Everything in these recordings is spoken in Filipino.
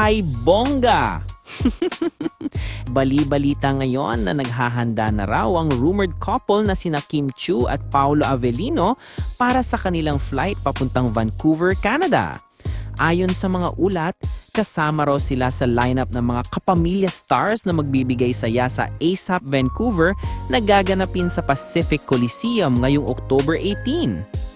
ay bongga! Bali-balita ngayon na naghahanda na raw ang rumored couple na sina Kim Chiu at Paolo Avellino para sa kanilang flight papuntang Vancouver, Canada. Ayon sa mga ulat, kasama raw sila sa lineup ng mga kapamilya stars na magbibigay saya sa ASAP Vancouver na gaganapin sa Pacific Coliseum ngayong October 18.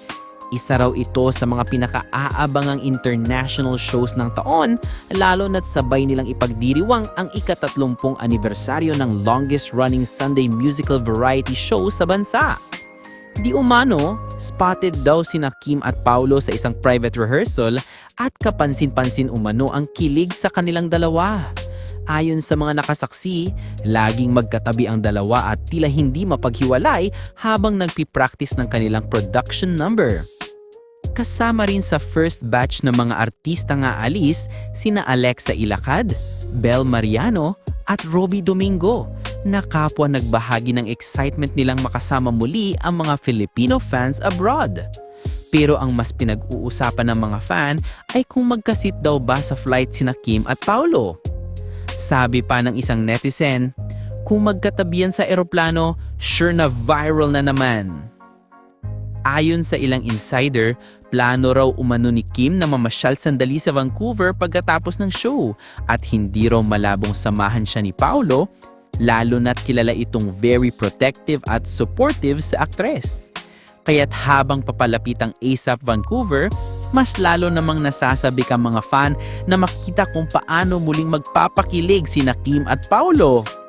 Isa raw ito sa mga pinaka-aabangang international shows ng taon, lalo na't sabay nilang ipagdiriwang ang ika-30 anibersaryo ng longest-running Sunday musical variety show sa bansa. Di umano, spotted daw sina Kim at Paolo sa isang private rehearsal at kapansin-pansin umano ang kilig sa kanilang dalawa. Ayon sa mga nakasaksi, laging magkatabi ang dalawa at tila hindi mapaghiwalay habang nagpipractice ng kanilang production number. Kasama rin sa first batch ng mga artista nga alis sina Alexa Ilacad, Bel Mariano at Robbie Domingo, na kapwa nagbahagi ng excitement nilang makasama muli ang mga Filipino fans abroad. Pero ang mas pinag-uusapan ng mga fan ay kung magkasit daw ba sa flight sina Kim at Paolo. Sabi pa ng isang netizen, kung magkatabihan sa eroplano, sure na viral na naman. Ayon sa ilang insider, plano raw umano ni Kim na mamasyal sandali sa Vancouver pagkatapos ng show at hindi raw malabong samahan siya ni Paolo, lalo na't kilala itong very protective at supportive sa aktres. Kaya't habang papalapit ang ASAP Vancouver, mas lalo namang nasasabik ang mga fan na makita kung paano muling magpapakilig sina Kim at Paolo.